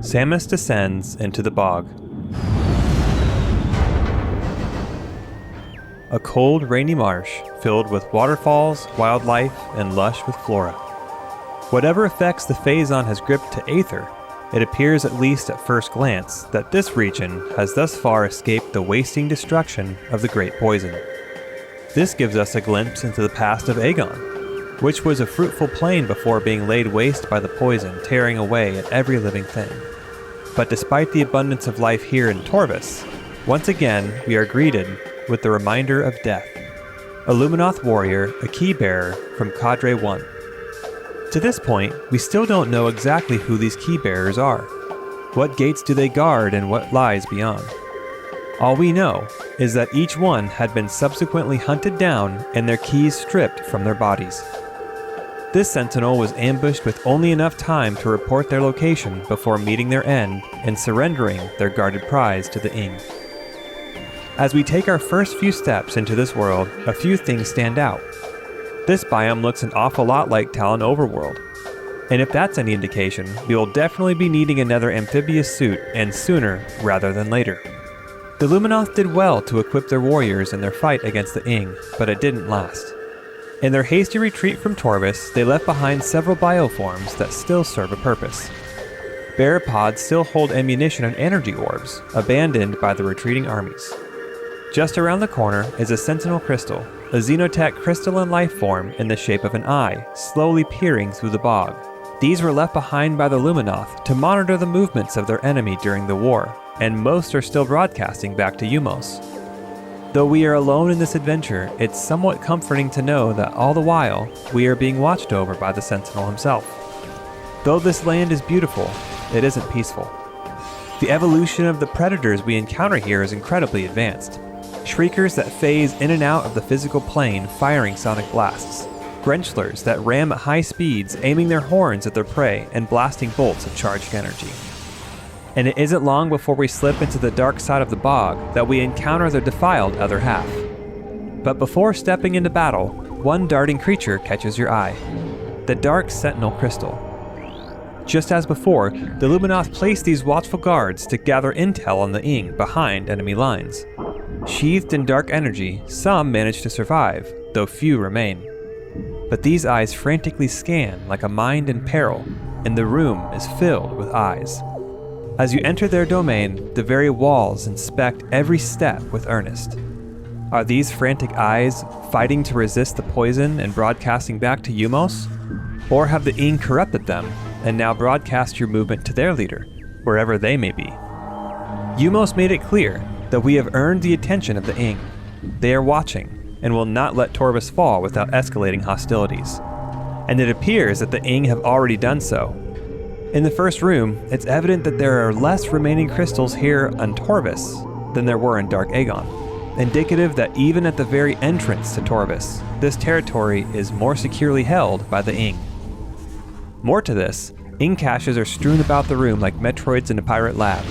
Samus descends into the bog. A cold, rainy marsh filled with waterfalls, wildlife, and lush with flora. Whatever effects the Faison has gripped to Aether, it appears at least at first glance that this region has thus far escaped the wasting destruction of the Great Poison. This gives us a glimpse into the past of Agon, which was a fruitful plain before being laid waste by the poison tearing away at every living thing. But despite the abundance of life here in Torbis, once again we are greeted with the reminder of death. A Luminoth warrior, a key bearer from Cadre 1. To this point, we still don't know exactly who these key bearers are. What gates do they guard and what lies beyond? All we know is that each one had been subsequently hunted down and their keys stripped from their bodies. This sentinel was ambushed with only enough time to report their location before meeting their end and surrendering their guarded prize to the Ing. As we take our first few steps into this world, a few things stand out. This biome looks an awful lot like Talon Overworld, and if that's any indication, we will definitely be needing another amphibious suit, and sooner rather than later. The Luminoth did well to equip their warriors in their fight against the Ing, but it didn't last. In their hasty retreat from Torbis, they left behind several bioforms that still serve a purpose. Bearer pods still hold ammunition and energy orbs, abandoned by the retreating armies. Just around the corner is a Sentinel Crystal, a Xenotech crystalline life form in the shape of an eye, slowly peering through the bog. These were left behind by the Luminoth to monitor the movements of their enemy during the war, and most are still broadcasting back to Umos. Though we are alone in this adventure, it's somewhat comforting to know that all the while, we are being watched over by the Sentinel himself. Though this land is beautiful, it isn't peaceful. The evolution of the predators we encounter here is incredibly advanced. Shriekers that phase in and out of the physical plane firing sonic blasts. Grenchlers that ram at high speeds, aiming their horns at their prey and blasting bolts of charged energy. And it isn't long before we slip into the dark side of the bog that we encounter the defiled other half. But before stepping into battle, one darting creature catches your eye. The Dark Sentinel Crystal. Just as before, the Luminoth placed these watchful guards to gather intel on the Ing behind enemy lines. Sheathed in dark energy, some manage to survive, though few remain. But these eyes frantically scan like a mind in peril, and the room is filled with eyes. As you enter their domain, the very walls inspect every step with earnest. Are these frantic eyes fighting to resist the poison and broadcasting back to Umos? Or have the Ing corrupted them and now broadcast your movement to their leader, wherever they may be? Umos made it clear that we have earned the attention of the Ing. They are watching, and will not let Torbus fall without escalating hostilities. And it appears that the Ing have already done so. In the first room, it's evident that there are less remaining crystals here on Torbus than there were in Dark Agon, indicative that even at the very entrance to Torbus, this territory is more securely held by the Ing. More to this, Ing caches are strewn about the room like Metroids in a pirate lab.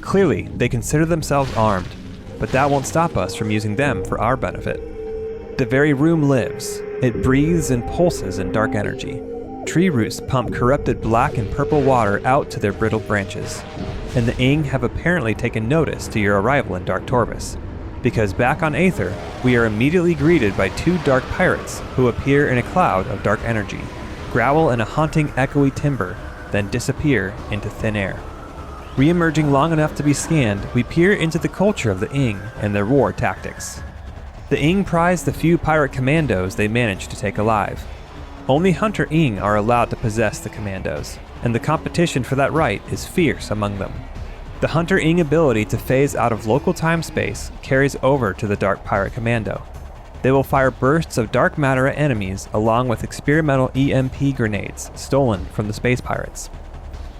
Clearly, they consider themselves armed, but that won't stop us from using them for our benefit. The very room lives. It breathes and pulses in dark energy. Tree roots pump corrupted black and purple water out to their brittle branches. And the Ing have apparently taken notice to your arrival in Dark Torbis, because back on Aether, we are immediately greeted by two dark pirates who appear in a cloud of dark energy, growl in a haunting echoey timbre, then disappear into thin air. Re-emerging long enough to be scanned, we peer into the culture of the Ing and their war tactics. The Ing prize the few pirate commandos they manage to take alive. Only Hunter Ing are allowed to possess the commandos, and the competition for that right is fierce among them. The Hunter Ing ability to phase out of local time-space carries over to the Dark Pirate Commando. They will fire bursts of dark matter at enemies along with experimental EMP grenades stolen from the space pirates.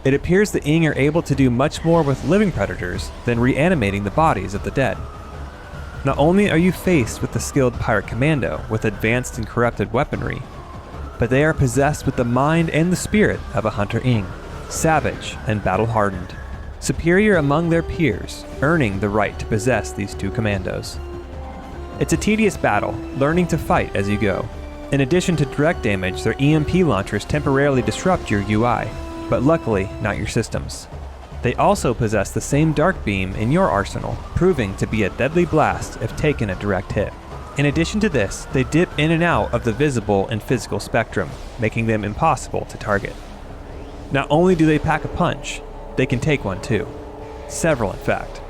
It appears the Ing are able to do much more with living predators than reanimating the bodies of the dead. Not only are you faced with the skilled pirate commando with advanced and corrupted weaponry, but they are possessed with the mind and the spirit of a Hunter Ing, savage and battle-hardened, superior among their peers, earning the right to possess these two commandos. It's a tedious battle, learning to fight as you go. In addition to direct damage, their EMP launchers temporarily disrupt your UI, but luckily not your systems. They also possess the same dark beam in your arsenal, proving to be a deadly blast if taken a direct hit. In addition to this, they dip in and out of the visible and physical spectrum, making them impossible to target. Not only do they pack a punch, they can take one too. Several, in fact.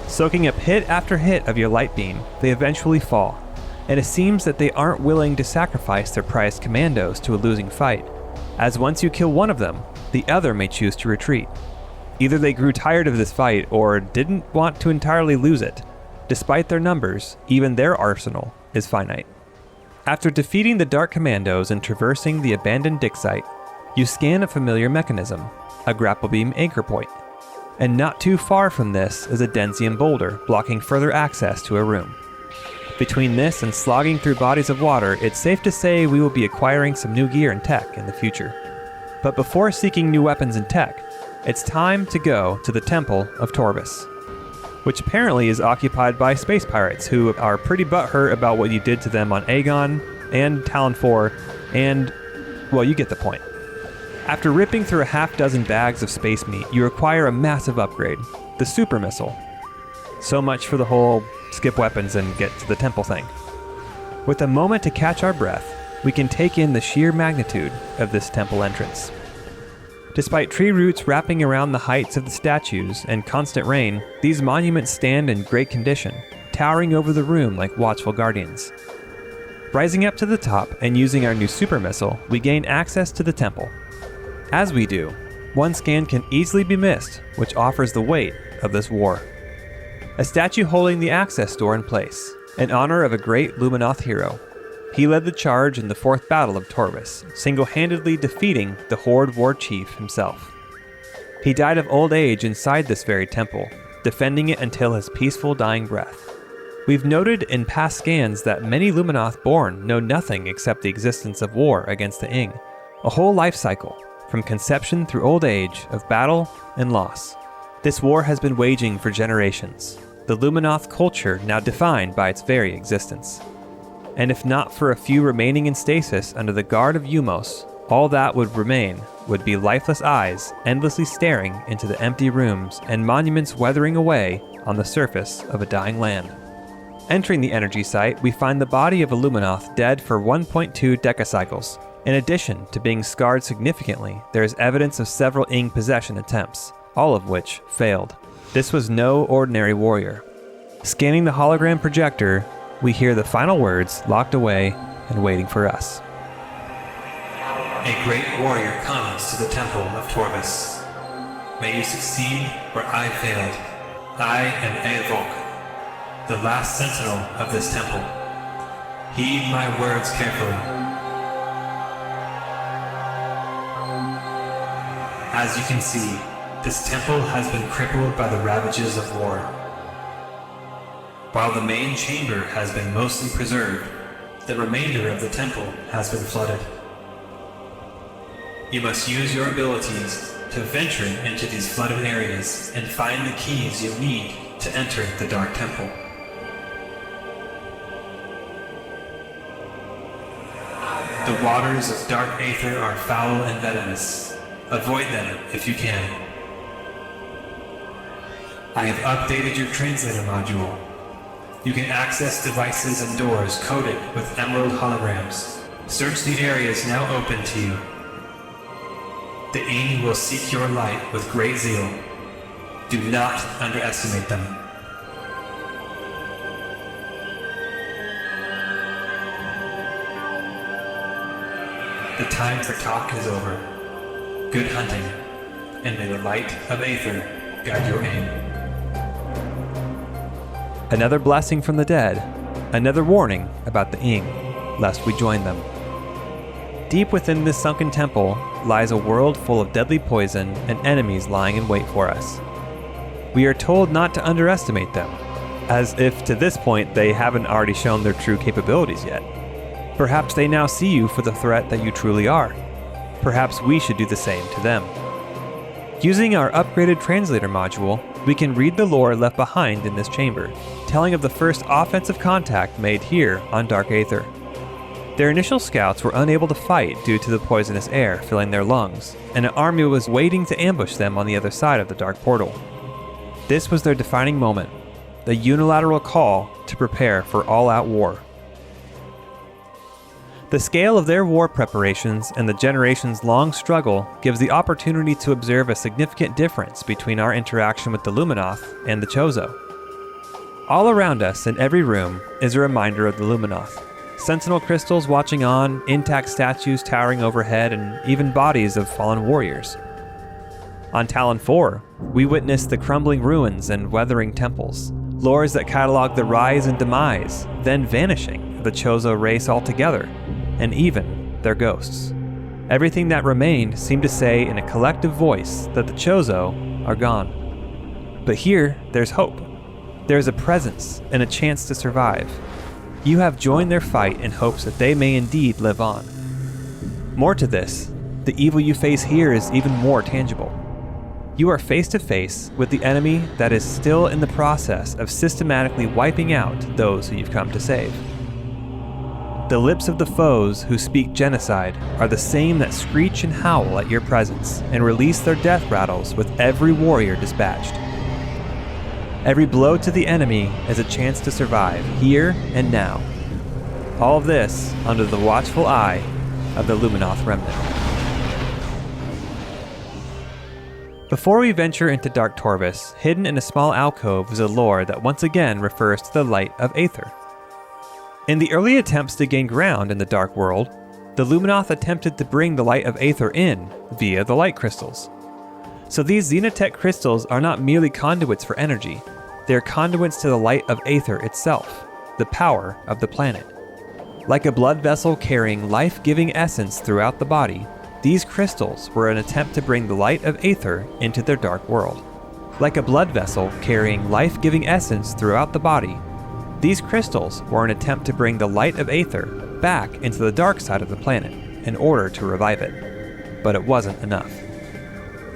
Soaking up hit after hit of your light beam, they eventually fall, and it seems that they aren't willing to sacrifice their prized commandos to a losing fight, as once you kill one of them, the other may choose to retreat. Either they grew tired of this fight or didn't want to entirely lose it. Despite their numbers, even their arsenal is finite. After defeating the Dark Commandos and traversing the abandoned dig site, you scan a familiar mechanism, a grapple beam anchor point. And not too far from this is a Densium boulder blocking further access to a room. Between this and slogging through bodies of water, it's safe to say we will be acquiring some new gear and tech in the future. But before seeking new weapons and tech, it's time to go to the Temple of Torbus, which apparently is occupied by space pirates who are pretty butthurt about what you did to them on Agon and Talon 4, and, well, you get the point. After ripping through a half dozen bags of space meat, you acquire a massive upgrade, the super missile. So much for the whole skip weapons and get to the temple thing. With a moment to catch our breath, we can take in the sheer magnitude of this temple entrance. Despite tree roots wrapping around the heights of the statues and constant rain, these monuments stand in great condition, towering over the room like watchful guardians. Rising up to the top and using our new super missile, we gain access to the temple. As we do, one scan can easily be missed, which offers the weight of this war. A statue holding the access door in place, in honor of a great Luminoth hero. He led the charge in the 4th Battle of Torvus, single-handedly defeating the Horde war chief himself. He died of old age inside this very temple, defending it until his peaceful dying breath. We've noted in past scans that many Luminoth born know nothing except the existence of war against the Ing, a whole life cycle, from conception through old age, of battle and loss. This war has been waging for generations, the Luminoth culture now defined by its very existence. And if not for a few remaining in stasis under the guard of Umos, all that would remain would be lifeless eyes endlessly staring into the empty rooms and monuments weathering away on the surface of a dying land. Entering the energy site, we find the body of a Luminoth dead for 1.2 decacycles. In addition to being scarred significantly, there is evidence of several Ing possession attempts, all of which failed. This was no ordinary warrior. Scanning the hologram projector, we hear the final words locked away and waiting for us. A great warrior comes to the temple of Torbis. May you succeed where I failed. I am Eivok, the last sentinel of this temple. Heed my words carefully. As you can see, this temple has been crippled by the ravages of war. While the main chamber has been mostly preserved, the remainder of the temple has been flooded. You must use your abilities to venture into these flooded areas and find the keys you need to enter the Dark Temple. The waters of Dark Aether are foul and venomous. Avoid them if you can. I have updated your translator module. You can access devices and doors coded with emerald holograms. Search the areas now open to you. The Ing will seek your light with great zeal. Do not underestimate them. The time for talk is over. Good hunting, and may the light of Aether guide your aim. Another blessing from the dead, another warning about the Ing, lest we join them. Deep within this sunken temple lies a world full of deadly poison and enemies lying in wait for us. We are told not to underestimate them, as if to this point they haven't already shown their true capabilities yet. Perhaps they now see you for the threat that you truly are. Perhaps we should do the same to them. Using our upgraded translator module, we can read the lore left behind in this chamber, telling of the first offensive contact made here on Dark Aether. Their initial scouts were unable to fight due to the poisonous air filling their lungs, and an army was waiting to ambush them on the other side of the dark portal. This was their defining moment, the unilateral call to prepare for all-out war. The scale of their war preparations and the generations-long struggle gives the opportunity to observe a significant difference between our interaction with the Luminoth and the Chozo. All around us in every room is a reminder of the Luminoth. Sentinel crystals watching on, intact statues towering overhead, and even bodies of fallen warriors. On Talon 4, we witness the crumbling ruins and weathering temples, lores that catalog the rise and demise, then vanishing of the Chozo race altogether, and even their ghosts. Everything that remained seemed to say in a collective voice that the Chozo are gone. But here, there's hope. There's a presence and a chance to survive. You have joined their fight in hopes that they may indeed live on. More to this, the evil you face here is even more tangible. You are face to face with the enemy that is still in the process of systematically wiping out those who you've come to save. The lips of the foes who speak genocide are the same that screech and howl at your presence and release their death rattles with every warrior dispatched. Every blow to the enemy is a chance to survive here and now. All of this under the watchful eye of the Luminoth Remnant. Before we venture into Dark Torbus, hidden in a small alcove is a lore that once again refers to the light of Aether. In the early attempts to gain ground in the Dark World, the Luminoth attempted to bring the light of Aether in via the light crystals. So these Xenotech crystals are not merely conduits for energy, they are conduits to the light of Aether itself, the power of the planet. Like a blood vessel carrying life-giving essence throughout the body, these crystals were an attempt to bring the light of Aether into their dark world. Like a blood vessel carrying life-giving essence throughout the body, these crystals were an attempt to bring the light of Aether back into the dark side of the planet in order to revive it. But it wasn't enough.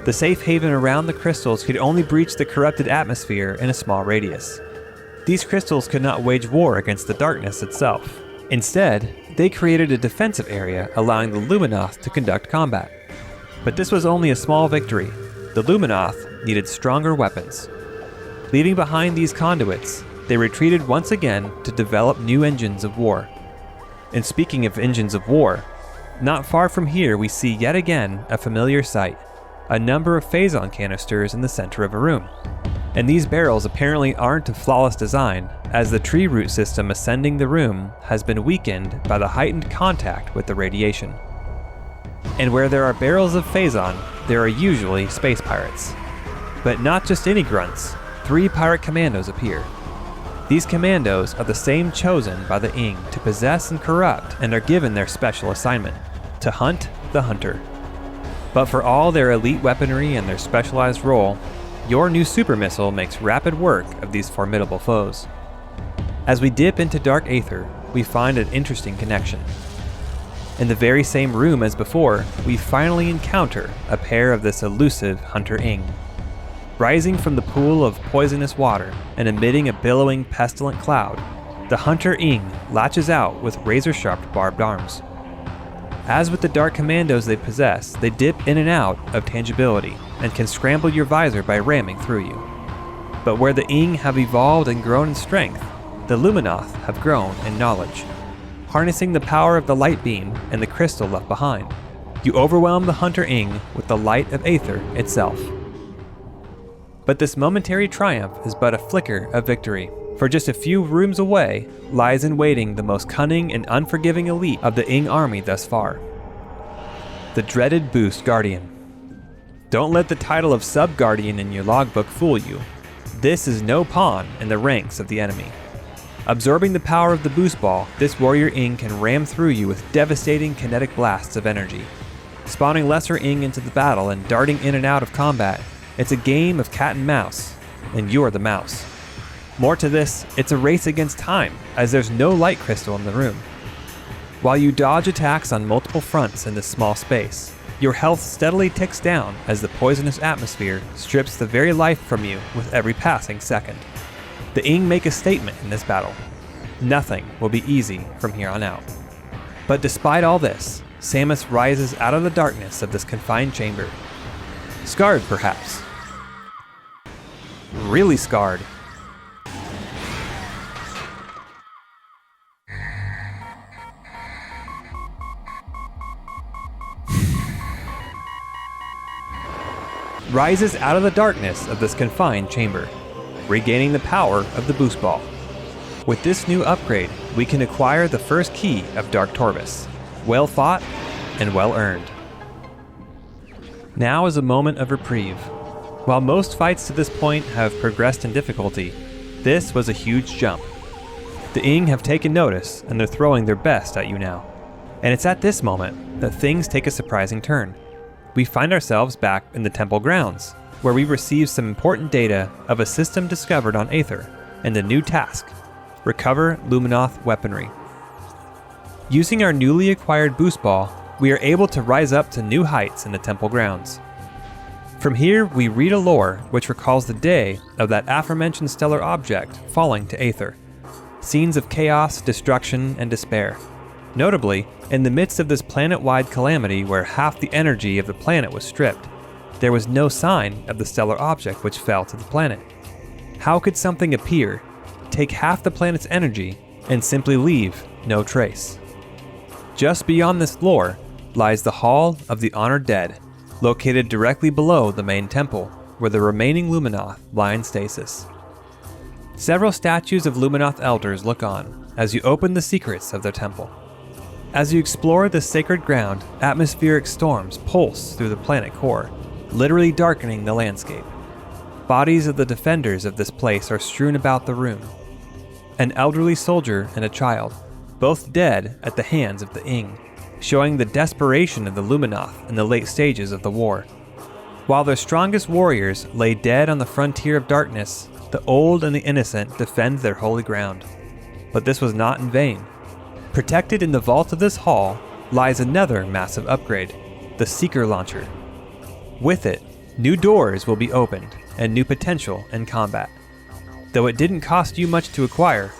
The safe haven around the crystals could only breach the corrupted atmosphere in a small radius. These crystals could not wage war against the darkness itself. Instead, they created a defensive area allowing the Luminoth to conduct combat. But this was only a small victory. The Luminoth needed stronger weapons. Leaving behind these conduits, they retreated once again to develop new engines of war. And speaking of engines of war, not far from here we see yet again a familiar sight, a number of Faison canisters in the center of a room. And these barrels apparently aren't of flawless design, as the tree root system ascending the room has been weakened by the heightened contact with the radiation. And where there are barrels of Faison, there are usually space pirates. But not just any grunts, 3 pirate commandos appear. These commandos are the same chosen by the Ing to possess and corrupt, and are given their special assignment, to hunt the hunter. But for all their elite weaponry and their specialized role, your new super missile makes rapid work of these formidable foes. As we dip into Dark Aether, we find an interesting connection. In the very same room as before, we finally encounter a pair of this elusive Hunter Ing. Rising from the pool of poisonous water and emitting a billowing pestilent cloud, the Hunter Ing latches out with razor-sharp barbed arms. As with the dark commandos they possess, they dip in and out of tangibility and can scramble your visor by ramming through you. But where the Ing have evolved and grown in strength, the Luminoth have grown in knowledge. Harnessing the power of the light beam and the crystal left behind, you overwhelm the Hunter Ing with the light of Aether itself. But this momentary triumph is but a flicker of victory, for just a few rooms away lies in waiting the most cunning and unforgiving elite of the Ing army thus far. The dreaded Boost Guardian. Don't let the title of Sub-Guardian in your logbook fool you. This is no pawn in the ranks of the enemy. Absorbing the power of the boost ball, this warrior Ing can ram through you with devastating kinetic blasts of energy. Spawning lesser Ing into the battle and darting in and out of combat, it's a game of cat and mouse, and you're the mouse. More to this, it's a race against time, as there's no light crystal in the room. While you dodge attacks on multiple fronts in this small space, your health steadily ticks down as the poisonous atmosphere strips the very life from you with every passing second. The Ing make a statement in this battle. Nothing will be easy from here on out. But despite all this, Samus rises out of the darkness of this confined chamber. Scarred, perhaps. Really scarred. Rises out of the darkness of this confined chamber, regaining the power of the boost ball. With this new upgrade, we can acquire the first key of Dark Torbus. Well fought and well earned. Now is a moment of reprieve. While most fights to this point have progressed in difficulty, this was a huge jump. The Ing have taken notice and they're throwing their best at you now. And it's at this moment that things take a surprising turn. We find ourselves back in the temple grounds, where we receive some important data of a system discovered on Aether and a new task: recover Luminoth weaponry. Using our newly acquired boost ball, we are able to rise up to new heights in the temple grounds. From here, we read a lore which recalls the day of that aforementioned stellar object falling to Aether. Scenes of chaos, destruction, and despair. Notably, in the midst of this planet-wide calamity where half the energy of the planet was stripped, there was no sign of the stellar object which fell to the planet. How could something appear, take half the planet's energy, and simply leave no trace? Just beyond this lore lies the Hall of the Honored Dead, located directly below the main temple, where the remaining Luminoth lie in stasis. Several statues of Luminoth elders look on as you open the secrets of their temple. As you explore the sacred ground, atmospheric storms pulse through the planet core, literally darkening the landscape. Bodies of the defenders of this place are strewn about the room. An elderly soldier and a child, both dead at the hands of the Ing, showing the desperation of the Luminoth in the late stages of the war. While their strongest warriors lay dead on the frontier of darkness, the old and the innocent defend their holy ground. But this was not in vain. Protected in the vault of this hall lies another massive upgrade, the Seeker Launcher. With it, new doors will be opened and new potential in combat. Though it didn't cost you much to acquire,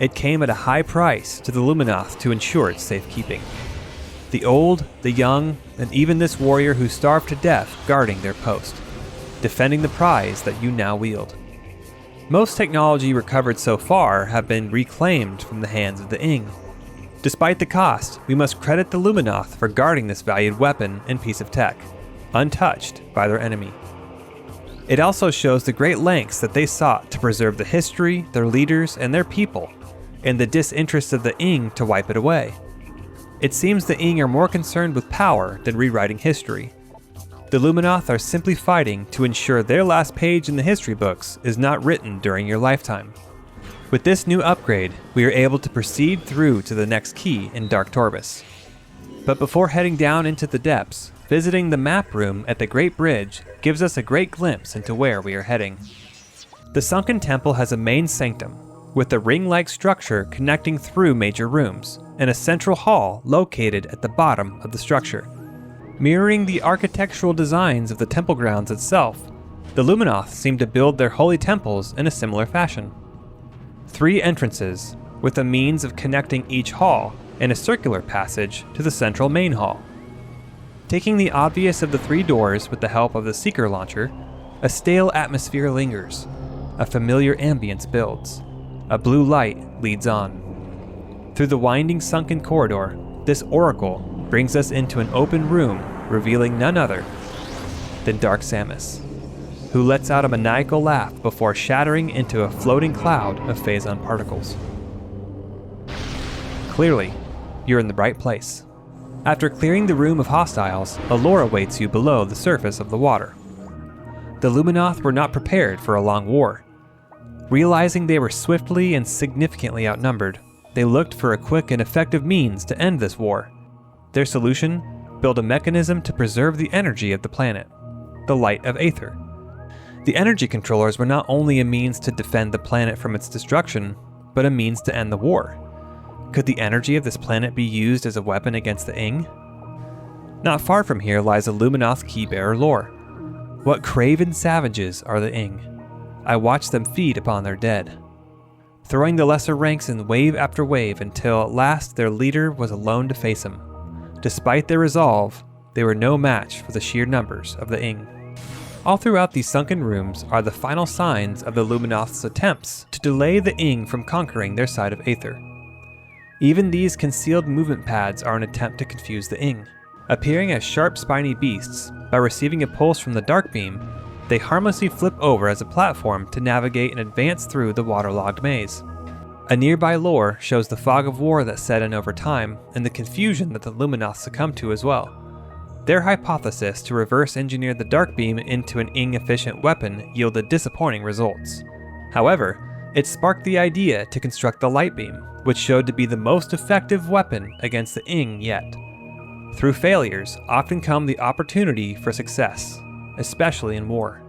it came at a high price to the Luminoth to ensure its safekeeping. The old, the young, and even this warrior who starved to death guarding their post, defending the prize that you now wield. Most technology recovered so far have been reclaimed from the hands of the Ing. Despite the cost, we must credit the Luminoth for guarding this valued weapon and piece of tech, untouched by their enemy. It also shows the great lengths that they sought to preserve the history, their leaders, and their people, and the disinterest of the Ing to wipe it away. It seems the Ing are more concerned with power than rewriting history. The Luminoth are simply fighting to ensure their last page in the history books is not written during your lifetime. With this new upgrade, we are able to proceed through to the next key in Dark Torbus. But before heading down into the depths, visiting the map room at the Great Bridge gives us a great glimpse into where we are heading. The sunken temple has a main sanctum, with a ring-like structure connecting through major rooms, and a central hall located at the bottom of the structure. Mirroring the architectural designs of the temple grounds itself, the Luminoth seem to build their holy temples in a similar fashion. 3 entrances, with a means of connecting each hall and a circular passage to the central main hall. Taking the obvious of the 3 doors with the help of the Seeker Launcher, a stale atmosphere lingers, a familiar ambience builds, a blue light leads on. Through the winding sunken corridor, this oracle brings us into an open room revealing none other than Dark Samus, who lets out a maniacal laugh before shattering into a floating cloud of Faison particles. Clearly, you're in the right place. After clearing the room of hostiles, a lure awaits you below the surface of the water. The Luminoth were not prepared for a long war. Realizing they were swiftly and significantly outnumbered, they looked for a quick and effective means to end this war. Their solution? Build a mechanism to preserve the energy of the planet, the light of Aether. The energy controllers were not only a means to defend the planet from its destruction, but a means to end the war. Could the energy of this planet be used as a weapon against the Ing? Not far from here lies a Luminoth Keybearer lore. What craven savages are the Ing? I watch them feed upon their dead. throwing the lesser ranks in wave after wave until at last their leader was alone to face him. Despite their resolve, they were no match for the sheer numbers of the Ing. All throughout these sunken rooms are the final signs of the Luminoth's attempts to delay the Ing from conquering their side of Aether. Even these concealed movement pads are an attempt to confuse the Ing. Appearing as sharp spiny beasts, by receiving a pulse from the dark beam, they harmlessly flip over as a platform to navigate and advance through the waterlogged maze. A nearby lore shows the fog of war that set in over time and the confusion that the Luminoth succumbed to as well. Their hypothesis to reverse engineer the dark beam into an Ing-efficient weapon yielded disappointing results. However, it sparked the idea to construct the light beam, which showed to be the most effective weapon against the Ing yet. Through failures often come the opportunity for success, especially in war.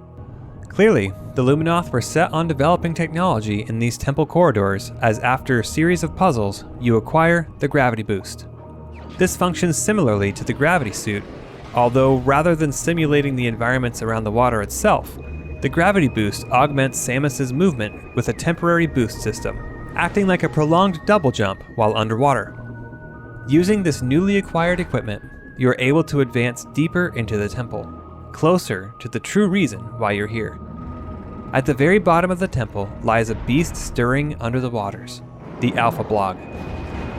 Clearly, the Luminoth were set on developing technology in these temple corridors, as after a series of puzzles, you acquire the gravity boost. This functions similarly to the gravity suit, although rather than simulating the environments around the water itself, the gravity boost augments Samus's movement with a temporary boost system, acting like a prolonged double jump while underwater. Using this newly acquired equipment, you are able to advance deeper into the temple, closer to the true reason why you're here. At the very bottom of the temple lies a beast stirring under the waters, the Alpha Blog.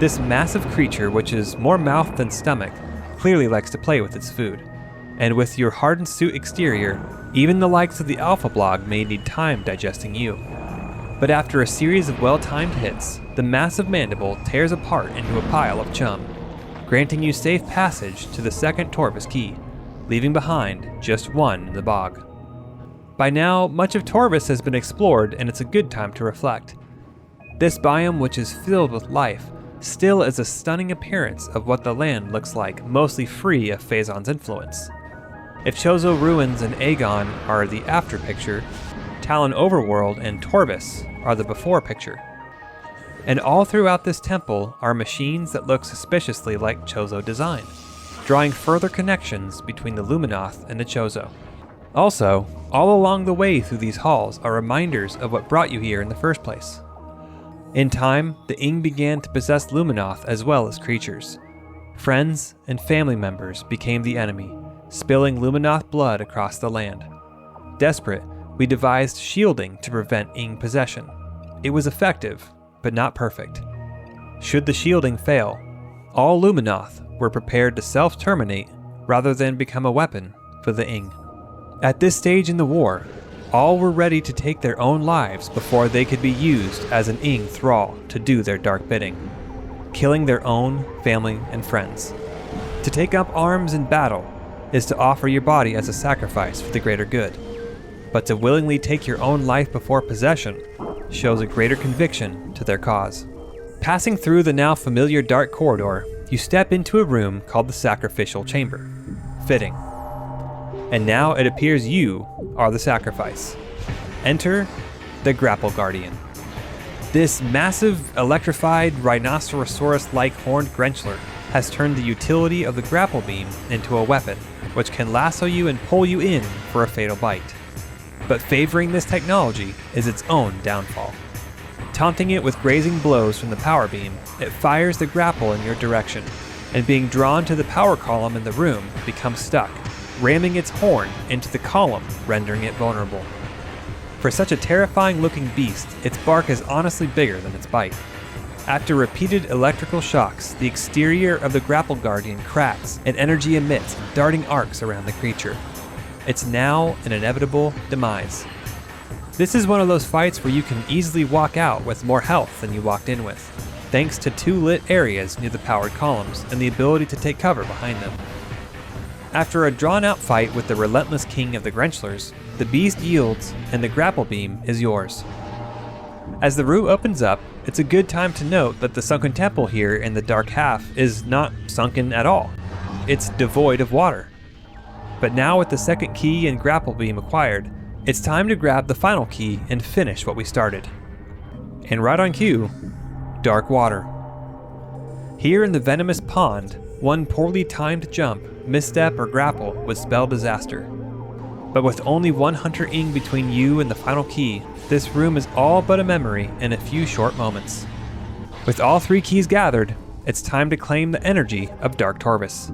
This massive creature, which is more mouth than stomach, clearly likes to play with its food. And with your hardened suit exterior, even the likes of the Alpha Blog may need time digesting you. But after a series of well-timed hits, the massive mandible tears apart into a pile of chum, granting you safe passage to the second Torbis key, leaving behind just one in the bog. By now, much of Torbus has been explored and it's a good time to reflect. This biome, which is filled with life, still is a stunning appearance of what the land looks like, mostly free of Faison's influence. If Chozo Ruins and Agon are the after picture, Talon Overworld and Torbis are the before picture. And all throughout this temple are machines that look suspiciously like Chozo design, drawing further connections between the Luminoth and the Chozo. Also, all along the way through these halls are reminders of what brought you here in the first place. In time, the Ing began to possess Luminoth as well as creatures. Friends and family members became the enemy, spilling Luminoth blood across the land. Desperate, we devised shielding to prevent Ing possession. It was effective, but not perfect. Should the shielding fail, all Luminoth were prepared to self-terminate rather than become a weapon for the Ing. At this stage in the war, all were ready to take their own lives before they could be used as an Ing thrall to do their dark bidding, killing their own family and friends. To take up arms in battle is to offer your body as a sacrifice for the greater good, but to willingly take your own life before possession shows a greater conviction to their cause. Passing through the now familiar dark corridor, you step into a room called the Sacrificial Chamber. Fitting. And now it appears you are the sacrifice. Enter the Grapple Guardian. This massive, electrified, rhinocerosaurus-like horned Grenchler has turned the utility of the grapple beam into a weapon, which can lasso you and pull you in for a fatal bite. But favoring this technology is its own downfall. Taunting it with grazing blows from the power beam, it fires the grapple in your direction, and being drawn to the power column in the room, becomes stuck, ramming its horn into the column, rendering it vulnerable. For such a terrifying looking beast, its bark is honestly bigger than its bite. After repeated electrical shocks, the exterior of the Grapple Guardian cracks and energy emits darting arcs around the creature. It's now an inevitable demise. This is one of those fights where you can easily walk out with more health than you walked in with, thanks to 2 lit areas near the powered columns and the ability to take cover behind them. After a drawn-out fight with the relentless king of the Grenchlers, the beast yields and the grapple beam is yours. As the route opens up, it's a good time to note that the sunken temple here in the dark half is not sunken at all. It's devoid of water. But now with the second key and grapple beam acquired, it's time to grab the final key and finish what we started. And right on cue, dark water. Here in the venomous pond, one poorly timed jump, misstep, or grapple would spell disaster. But with only one Hunter Ing between you and the final key, this room is all but a memory in a few short moments. With all 3 keys gathered, it's time to claim the energy of Dark Torbus.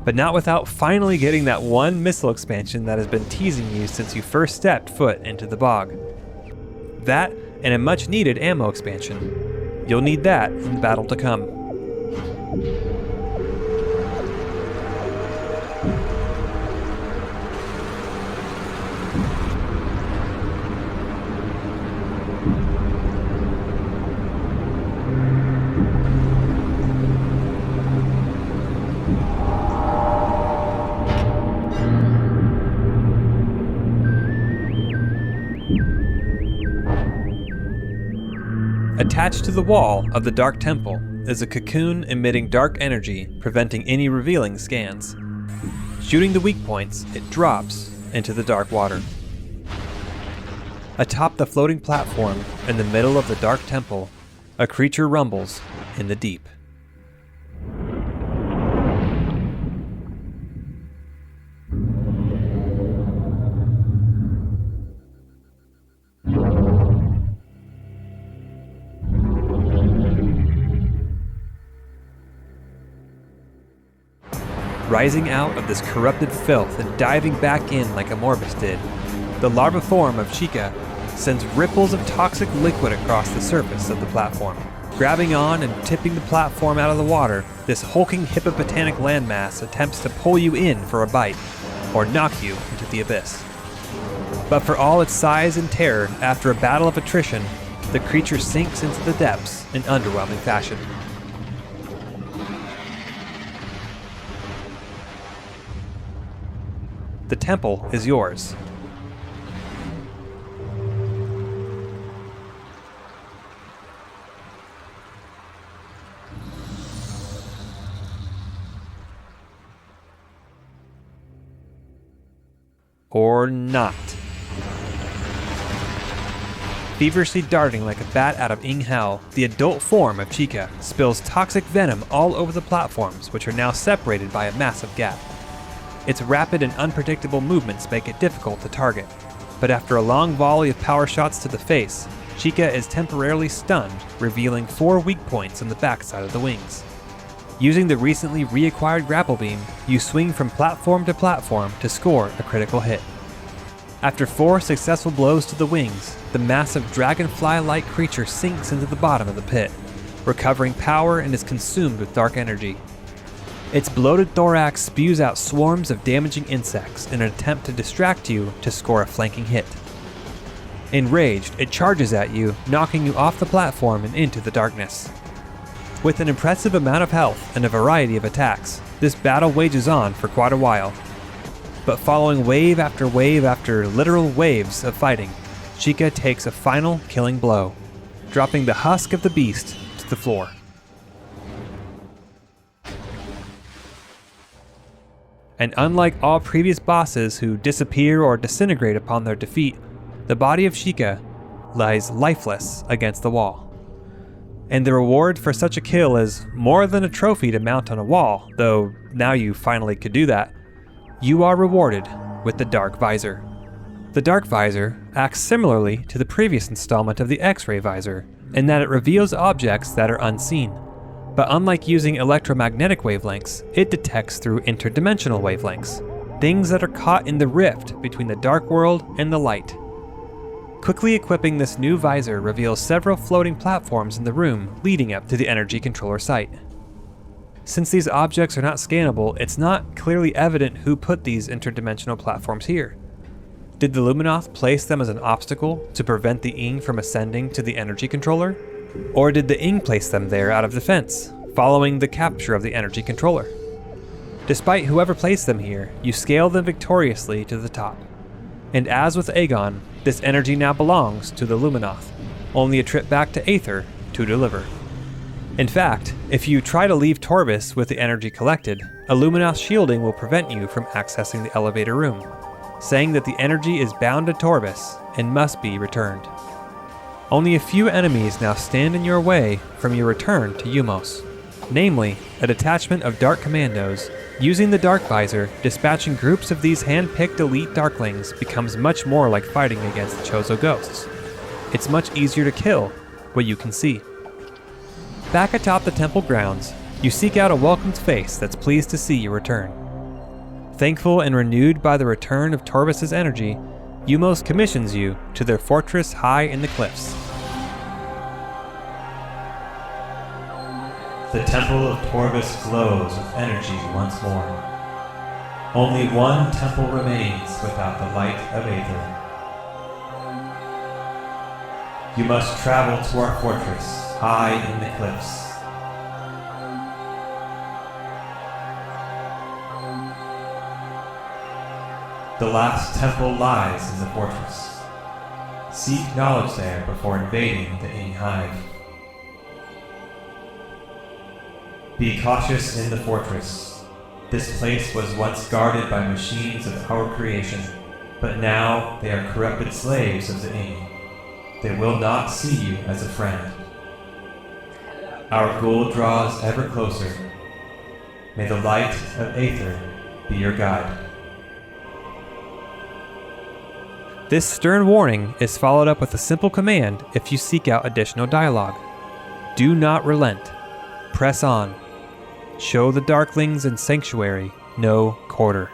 But not without finally getting that one missile expansion that has been teasing you since you first stepped foot into the bog. That and a much needed ammo expansion. You'll need that in the battle to come. Attached to the wall of the Dark Temple is a cocoon emitting dark energy, preventing any revealing scans. Shooting the weak points, it drops into the dark water. Atop the floating platform in the middle of the Dark Temple, a creature rumbles in the deep. Rising out of this corrupted filth and diving back in like a Morbus did, the larva form of Chica sends ripples of toxic liquid across the surface of the platform. Grabbing on and tipping the platform out of the water, this hulking hippopotamic landmass attempts to pull you in for a bite, or knock you into the abyss. But for all its size and terror, after a battle of attrition, the creature sinks into the depths in underwhelming fashion. The temple is yours. Or not. Feverishly darting like a bat out of Ing Hell, the adult form of Chica spills toxic venom all over the platforms, which are now separated by a massive gap. Its rapid and unpredictable movements make it difficult to target, but after a long volley of power shots to the face, Chica is temporarily stunned, revealing 4 weak points on the backside of the wings. Using the recently reacquired grapple beam, you swing from platform to score a critical hit. After 4 successful blows to the wings, the massive dragonfly-like creature sinks into the bottom of the pit, recovering power and is consumed with dark energy. Its bloated thorax spews out swarms of damaging insects in an attempt to distract you to score a flanking hit. Enraged, it charges at you, knocking you off the platform and into the darkness. With an impressive amount of health and a variety of attacks, this battle wages on for quite a while. But following wave after literal waves of fighting, Chica takes a final killing blow, dropping the husk of the beast to the floor. And unlike all previous bosses who disappear or disintegrate upon their defeat, the body of Chica lies lifeless against the wall. And the reward for such a kill is more than a trophy to mount on a wall, though now you finally could do that. You are rewarded with the Dark Visor. The Dark Visor acts similarly to the previous installment of the X-ray Visor, in that it reveals objects that are unseen. But unlike using electromagnetic wavelengths, it detects through interdimensional wavelengths, things that are caught in the rift between the dark world and the light. Quickly equipping this new visor reveals several floating platforms in the room leading up to the energy controller site. Since these objects are not scannable, it's not clearly evident who put these interdimensional platforms here. Did the Luminoth place them as an obstacle to prevent the Ing from ascending to the energy controller? Or did the Ing place them there out of defense, following the capture of the energy controller? Despite whoever placed them here, you scale them victoriously to the top. And as with Agon, this energy now belongs to the Luminoth, only a trip back to Aether to deliver. In fact, if you try to leave Torbis with the energy collected, a Luminoth shielding will prevent you from accessing the elevator room, saying that the energy is bound to Torbis and must be returned. Only a few enemies now stand in your way from your return to Umos. namely a detachment of Dark Commandos. Using the Dark Visor, dispatching groups of these hand-picked elite Darklings becomes much more like fighting against the Chozo Ghosts. It's much easier to kill what you can see. Back atop the temple grounds, you seek out a welcomed face that's pleased to see you return. Thankful and renewed by the return of Torbus' energy, Umos commissions you to their fortress high in the cliffs. The temple of Torbis glows with energy once more. Only one temple remains without the light of Aether. You must travel to our fortress high in the cliffs. The last temple lies in the fortress. Seek knowledge there before invading the Ing Hive. Be cautious in the fortress. This place was once guarded by machines of our creation, but now they are corrupted slaves of the Ing. They will not see you as a friend. Our goal draws ever closer. May the light of Aether be your guide. This stern warning is followed up with a simple command if you seek out additional dialogue. Do not relent. Press on. Show the Darklings in Sanctuary no quarter.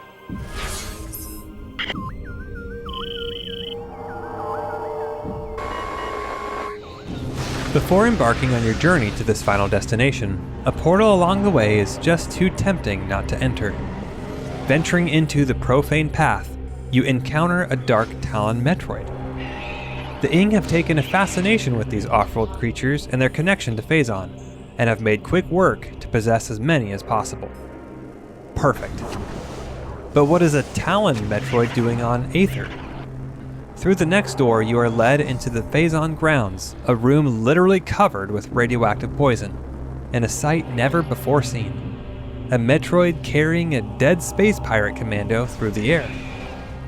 Before embarking on your journey to this final destination, a portal along the way is just too tempting not to enter. Venturing into the profane path, you encounter a Dark Talon Metroid. The Ing have taken a fascination with these off-world creatures and their connection to Faison, and have made quick work to possess as many as possible. Perfect. But what is a Talon Metroid doing on Aether? Through the next door, you are led into the Faison Grounds, a room literally covered with radioactive poison, and a sight never before seen. A Metroid carrying a dead space pirate commando through the air.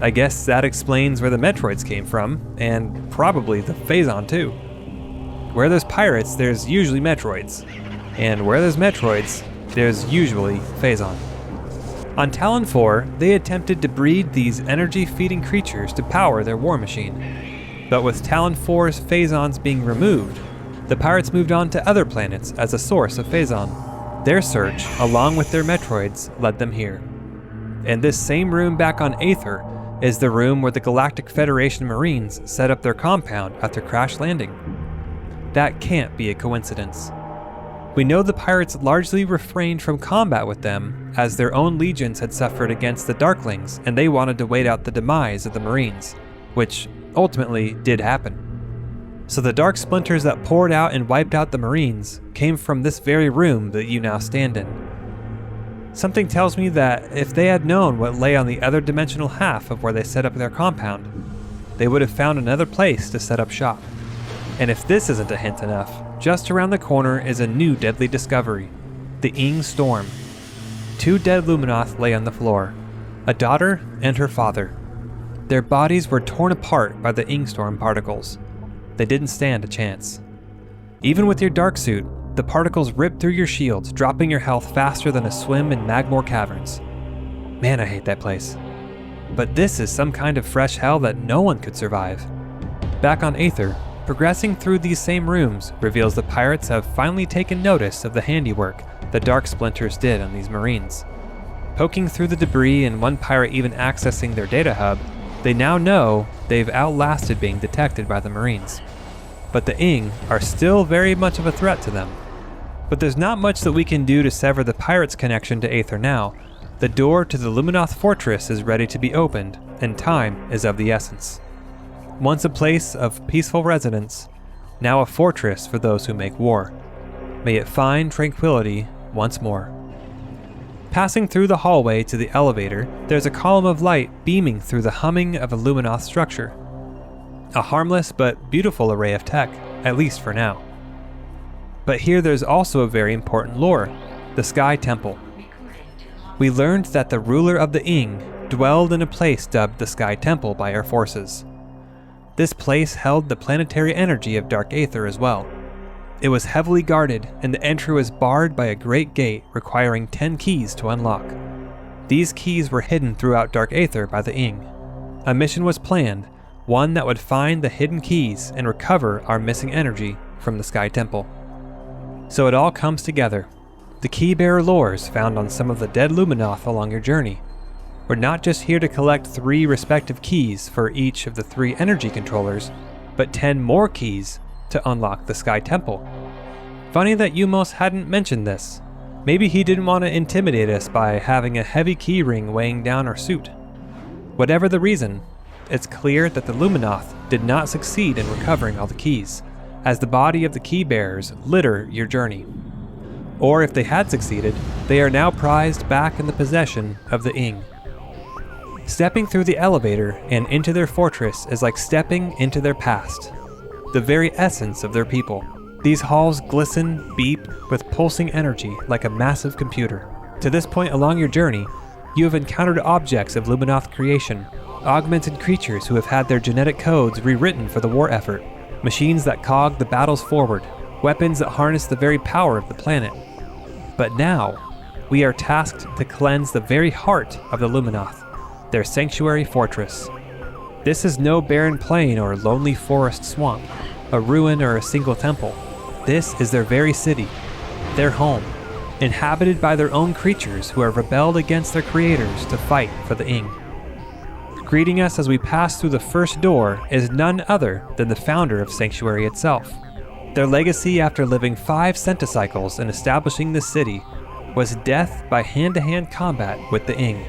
I guess that explains where the Metroids came from, and probably the Faison too. Where there's pirates, there's usually Metroids. And where there's Metroids, there's usually Faison. On Talon 4, they attempted to breed these energy-feeding creatures to power their war machine. But with Talon 4's Faisons being removed, the pirates moved on to other planets as a source of Faison. Their search, along with their Metroids, led them here. And this same room back on Aether is the room where the Galactic Federation Marines set up their compound after crash landing. That can't be a coincidence. We know the pirates largely refrained from combat with them, as their own legions had suffered against the Darklings and they wanted to wait out the demise of the Marines, which ultimately did happen. So the dark splinters that poured out and wiped out the Marines came from this very room that you now stand in. Something tells me that if they had known what lay on the other dimensional half of where they set up their compound, they would have found another place to set up shop. And if this isn't a hint enough, just around the corner is a new deadly discovery, the Ing Storm. 2 dead Luminoth lay on the floor, a daughter and her father. Their bodies were torn apart by the Ing Storm particles. They didn't stand a chance. Even with your dark suit, the particles ripped through your shields, dropping your health faster than a swim in Magmore Caverns. Man, I hate that place. But this is some kind of fresh hell that no one could survive. Back on Aether, progressing through these same rooms reveals the pirates have finally taken notice of the handiwork the Dark Splinters did on these Marines. Poking through the debris and one pirate even accessing their data hub, they now know they've outlasted being detected by the Marines. But the Ing are still very much of a threat to them. But there's not much that we can do to sever the pirates' connection to Aether now. The door to the Luminoth Fortress is ready to be opened, and time is of the essence. Once a place of peaceful residence, now a fortress for those who make war. May it find tranquility once more. Passing through the hallway to the elevator, there's a column of light beaming through the humming of a Luminoth structure. A harmless but beautiful array of tech, at least for now. But here there's also a very important lore, the Sky Temple. We learned that the ruler of the Ing dwelled in a place dubbed the Sky Temple by our forces. This place held the planetary energy of Dark Aether as well. It was heavily guarded, and the entry was barred by a great gate requiring 10 keys to unlock. These keys were hidden throughout Dark Aether by the Ing. A mission was planned, one that would find the hidden keys and recover our missing energy from the Sky Temple. So it all comes together. The keybearer lores found on some of the dead Luminoth along your journey. We're not just here to collect 3 respective keys for each of the 3 energy controllers, but 10 more keys to unlock the Sky Temple. Funny that Umos hadn't mentioned this. Maybe he didn't want to intimidate us by having a heavy key ring weighing down our suit. Whatever the reason, it's clear that the Luminoth did not succeed in recovering all the keys, as the body of the key bearers litter your journey. Or if they had succeeded, they are now prized back in the possession of the Ing. Stepping through the elevator and into their fortress is like stepping into their past, the very essence of their people. These halls glisten, beep, with pulsing energy like a massive computer. To this point along your journey, you have encountered objects of Luminoth creation, augmented creatures who have had their genetic codes rewritten for the war effort, machines that cog the battles forward, weapons that harness the very power of the planet. But now, we are tasked to cleanse the very heart of the Luminoth, their sanctuary fortress. This is no barren plain or lonely forest swamp, a ruin or a single temple. This is their very city, their home, inhabited by their own creatures who have rebelled against their creators to fight for the Ing. Greeting us as we pass through the first door is none other than the founder of Sanctuary itself. Their legacy after living 5 centicycles and establishing this city was death by hand-to-hand combat with the Ing.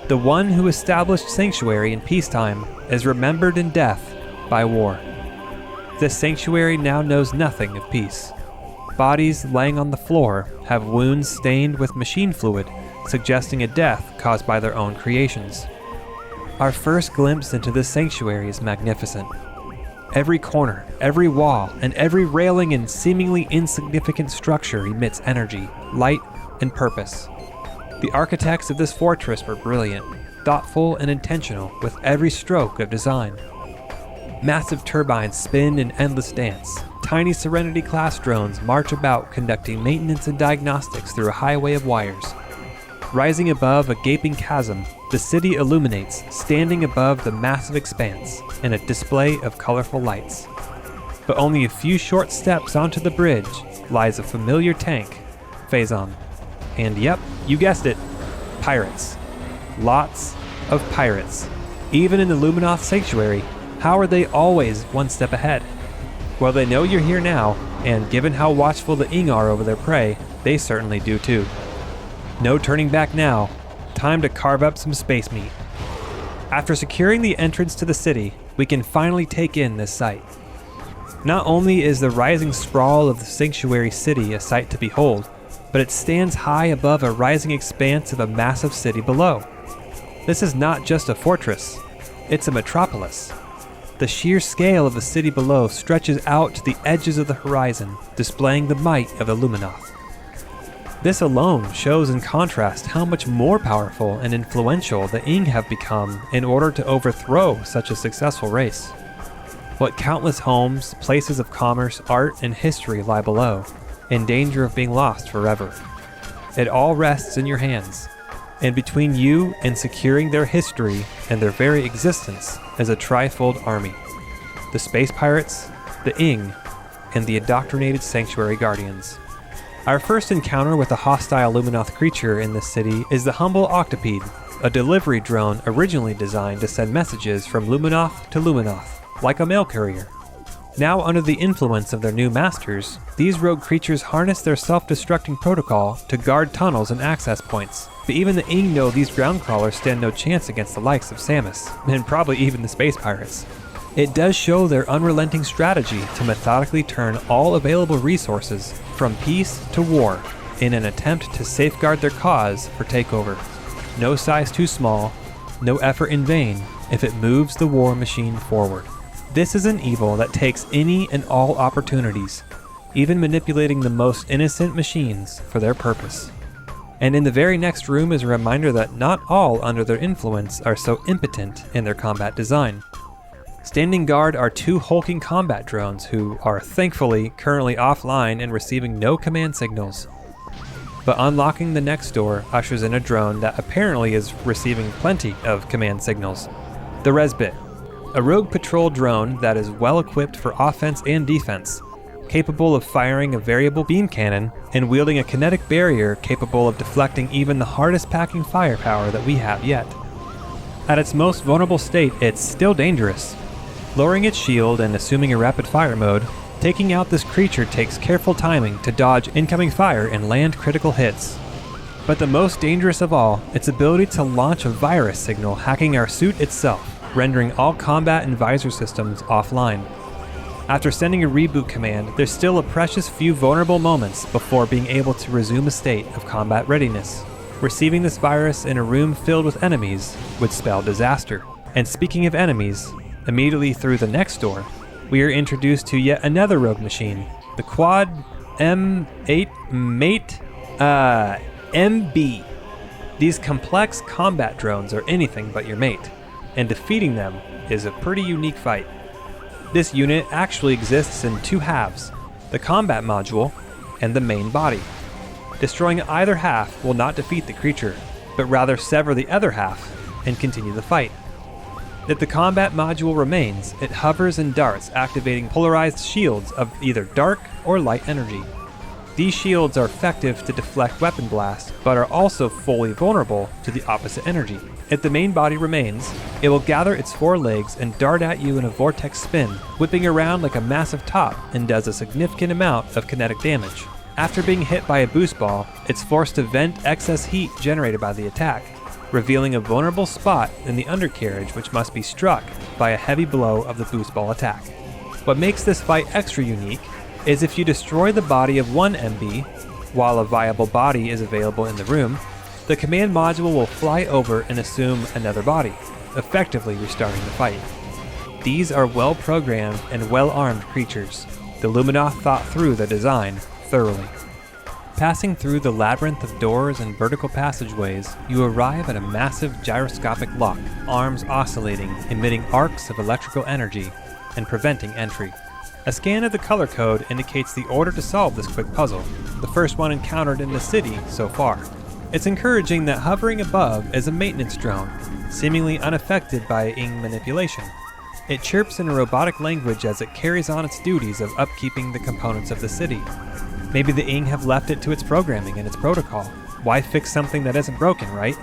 The one who established Sanctuary in peacetime is remembered in death by war. This sanctuary now knows nothing of peace. Bodies laying on the floor have wounds stained with machine fluid, suggesting a death caused by their own creations. Our first glimpse into this sanctuary is magnificent. Every corner, every wall, and every railing and seemingly insignificant structure emits energy, light, and purpose. The architects of this fortress were brilliant, thoughtful, and intentional with every stroke of design. Massive turbines spin in endless dance. Tiny Serenity-class drones march about conducting maintenance and diagnostics through a highway of wires. Rising above a gaping chasm, the city illuminates, standing above the massive expanse in a display of colorful lights. But only a few short steps onto the bridge lies a familiar tank, Faison. And yep, you guessed it, pirates. Lots of pirates. Even in the Luminoth Sanctuary, how are they always one step ahead? Well, they know you're here now, and given how watchful the Ing are over their prey, they certainly do too. No turning back now. Time to carve up some space meat. After securing the entrance to the city, we can finally take in this sight. Not only is the rising sprawl of the Sanctuary City a sight to behold, but it stands high above a rising expanse of a massive city below. This is not just a fortress, it's a metropolis. The sheer scale of the city below stretches out to the edges of the horizon, displaying the might of the Luminoth. This alone shows in contrast how much more powerful and influential the Ing have become in order to overthrow such a successful race. What countless homes, places of commerce, art, and history lie below, in danger of being lost forever. It all rests in your hands, and between you and securing their history and their very existence is a trifold army: the Space Pirates, the Ing, and the indoctrinated Sanctuary Guardians. Our first encounter with a hostile Luminoth creature in this city is the humble Octopede, a delivery drone originally designed to send messages from Luminoth to Luminoth, like a mail courier. Now under the influence of their new masters, these rogue creatures harness their self-destructing protocol to guard tunnels and access points. But even the Ing know these ground crawlers stand no chance against the likes of Samus, and probably even the Space Pirates. It does show their unrelenting strategy to methodically turn all available resources from peace to war in an attempt to safeguard their cause for takeover. No size too small, no effort in vain if it moves the war machine forward. This is an evil that takes any and all opportunities, even manipulating the most innocent machines for their purpose. And in the very next room is a reminder that not all under their influence are so impotent in their combat design. Standing guard are 2 hulking combat drones who are thankfully currently offline and receiving no command signals. But unlocking the next door ushers in a drone that apparently is receiving plenty of command signals. The Resbit, a rogue patrol drone that is well equipped for offense and defense, capable of firing a variable beam cannon and wielding a kinetic barrier capable of deflecting even the hardest packing firepower that we have yet. At its most vulnerable state, it's still dangerous. Lowering its shield and assuming a rapid fire mode, taking out this creature takes careful timing to dodge incoming fire and land critical hits. But the most dangerous of all, its ability to launch a virus signal hacking our suit itself, rendering all combat and visor systems offline. After sending a reboot command, there's still a precious few vulnerable moments before being able to resume a state of combat readiness. Receiving this virus in a room filled with enemies would spell disaster. And speaking of enemies, immediately through the next door, we are introduced to yet another rogue machine, the Quad M8 Mate MB. These complex combat drones are anything but your mate, and defeating them is a pretty unique fight. This unit actually exists in 2 halves, the combat module and the main body. Destroying either half will not defeat the creature, but rather sever the other half and continue the fight. If the combat module remains, it hovers and darts, activating polarized shields of either dark or light energy. These shields are effective to deflect weapon blasts, but are also fully vulnerable to the opposite energy. If the main body remains, it will gather its 4 legs and dart at you in a vortex spin, whipping around like a massive top, and does a significant amount of kinetic damage. After being hit by a boost ball, it's forced to vent excess heat generated by the attack, revealing a vulnerable spot in the undercarriage which must be struck by a heavy blow of the boost ball attack. What makes this fight extra unique is if you destroy the body of one MB, while a viable body is available in the room, the command module will fly over and assume another body, effectively restarting the fight. These are well-programmed and well-armed creatures. The Luminoth thought through the design thoroughly. Passing through the labyrinth of doors and vertical passageways, you arrive at a massive gyroscopic lock, arms oscillating, emitting arcs of electrical energy, and preventing entry. A scan of the color code indicates the order to solve this quick puzzle, the first one encountered in the city so far. It's encouraging that hovering above is a maintenance drone, seemingly unaffected by ing manipulation. It chirps in a robotic language as it carries on its duties of upkeeping the components of the city. Maybe the ing have left it to its programming and its protocol. Why fix something that isn't broken, right?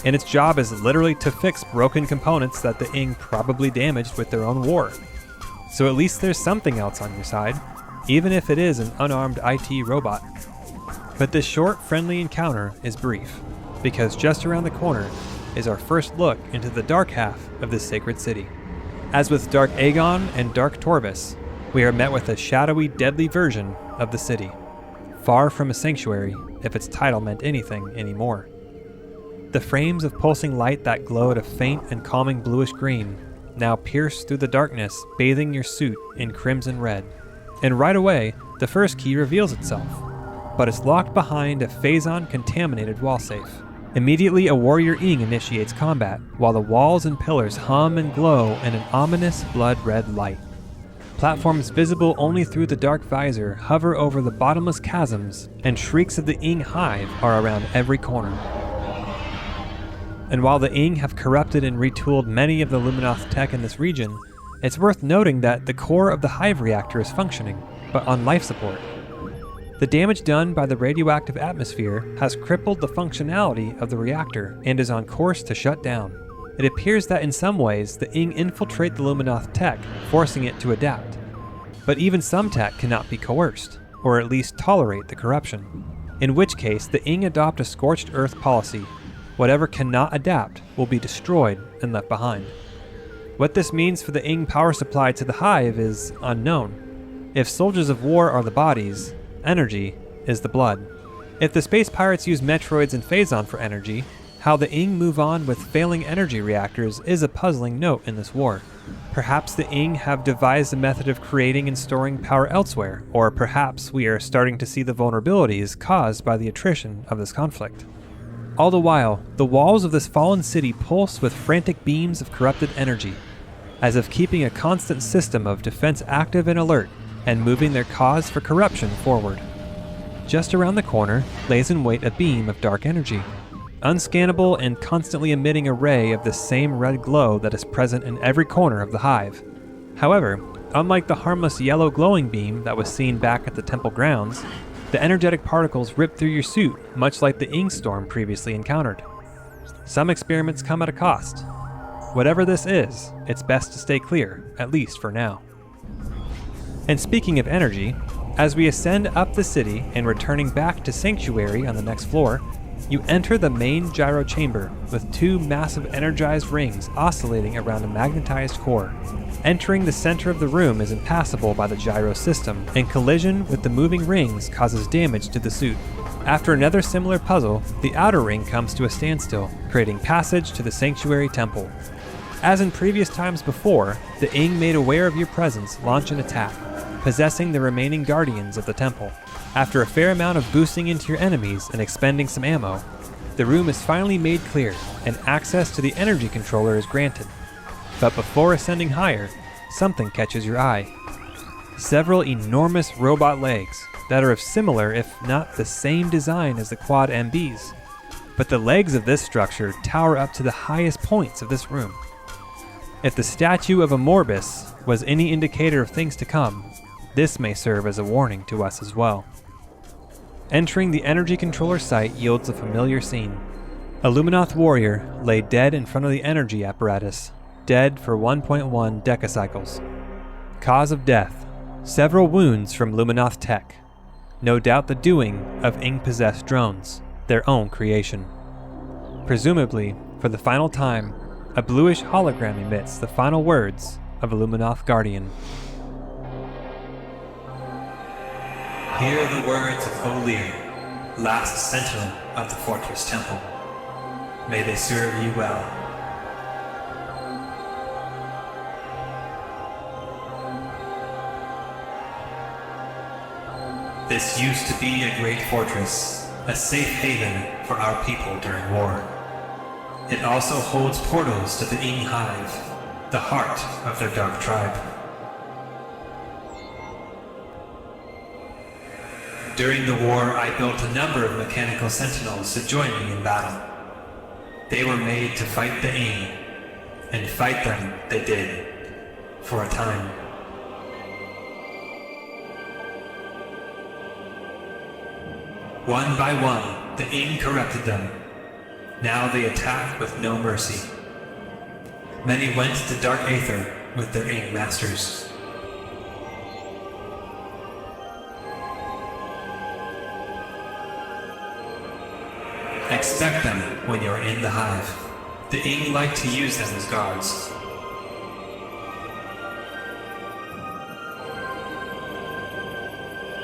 And its job is literally to fix broken components that the ing probably damaged with their own war. So at least there's something else on your side, even if it is an unarmed IT robot. But this short, friendly encounter is brief, because just around the corner is our first look into the dark half of this sacred city. As with Dark Agon and Dark Torbus, we are met with a shadowy, deadly version of the city. Far from a sanctuary, if its title meant anything anymore. The frames of pulsing light that glowed a faint and calming bluish green now pierce through the darkness, bathing your suit in crimson red. And right away, the first key reveals itself, but it's locked behind a Faison contaminated wall safe. Immediately, a warrior ing initiates combat, while the walls and pillars hum and glow in an ominous blood-red light. Platforms visible only through the dark visor hover over the bottomless chasms, and shrieks of the ing hive are around every corner. And while the ing have corrupted and retooled many of the Luminoth tech in this region, it's worth noting that the core of the hive reactor is functioning, but on life support. The damage done by the radioactive atmosphere has crippled the functionality of the reactor and is on course to shut down. It appears that in some ways, the ing infiltrate the Luminoth tech, forcing it to adapt. But even some tech cannot be coerced, or at least tolerate the corruption. In which case, the ing adopt a scorched earth policy. Whatever cannot adapt will be destroyed and left behind. What this means for the ing power supply to the hive is unknown. If soldiers of war are the bodies, energy is the blood. If the space pirates use Metroids and Faison for energy, how the ing move on with failing energy reactors is a puzzling note in this war. Perhaps the ing have devised a method of creating and storing power elsewhere, or perhaps we are starting to see the vulnerabilities caused by the attrition of this conflict. All the while, the walls of this fallen city pulse with frantic beams of corrupted energy. as if keeping a constant system of defense active and alert, and moving their cause for corruption forward. Just around the corner lays in wait a beam of dark energy, unscannable and constantly emitting a ray of the same red glow that is present in every corner of the hive. However, unlike the harmless yellow glowing beam that was seen back at the temple grounds, the energetic particles rip through your suit much like the ink storm previously encountered. Some experiments come at a cost. Whatever this is, it's best to stay clear, at least for now. And speaking of energy, as we ascend up the city and returning back to Sanctuary on the next floor, you enter the main gyro chamber with two massive energized rings oscillating around a magnetized core. Entering the center of the room is impassable by the gyro system, and collision with the moving rings causes damage to the suit. After another similar puzzle, the outer ring comes to a standstill, creating passage to the Sanctuary Temple. As in previous times before, the Ing made aware of your presence launch an attack, possessing the remaining guardians of the temple. After a fair amount of boosting into your enemies and expending some ammo, the room is finally made clear and access to the energy controller is granted. But before ascending higher, something catches your eye. Several enormous robot legs that are of similar, if not the same design as the quad MBs. But the legs of this structure tower up to the highest points of this room. If the statue of a Morbus was any indicator of things to come, this may serve as a warning to us as well. Entering the energy controller site yields a familiar scene. A Luminoth warrior lay dead in front of the energy apparatus, dead for 1.1 decacycles. Cause of death: several wounds from Luminoth tech. No doubt the doing of Ing-possessed drones, their own creation. Presumably, for the final time, a bluish hologram emits the final words of a Luminoth Guardian. Hear the words of O'Lear, last sentinel of the Fortress Temple. May they serve you well. This used to be a great fortress, a safe haven for our people during war. It also holds portals to the Ing Hive, the heart of their dark tribe. During the war, I built a number of mechanical sentinels to join me in battle. They were made to fight the Ing, and fight them they did, for a time. One by one, the Ing corrupted them. Now they attack with no mercy. Many went to Dark Aether with their Ing masters. Expect them when you're in the hive. The Ing like to use them as guards.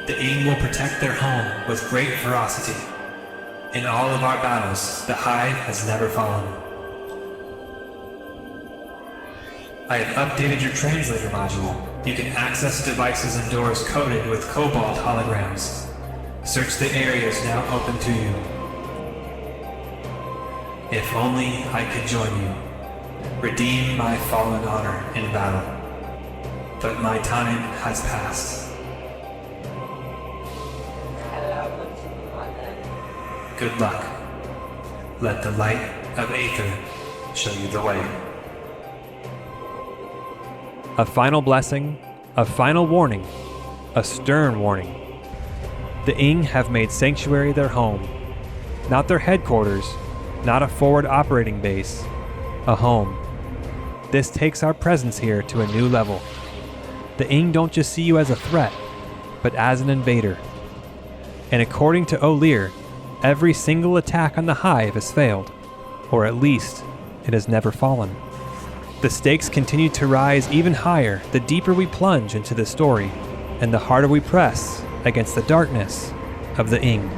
The Ing will protect their home with great ferocity. In all of our battles, the hive has never fallen. I have updated your translator module. You can access devices and doors coded with cobalt holograms. Search the areas now open to you. If only I could join you, redeem my fallen honor in battle. But my time has passed. Good luck. Let the light of Aether show you the way. A final blessing, a final warning, a stern warning. The Ing have made Sanctuary their home, not their headquarters, not a forward operating base, a home. This takes our presence here to a new level. The Ing don't just see you as a threat, but as an invader. And according to O'Lear, every single attack on the hive has failed, or at least it has never fallen. The stakes continue to rise even higher the deeper we plunge into this story, and the harder we press against the darkness of the Ing.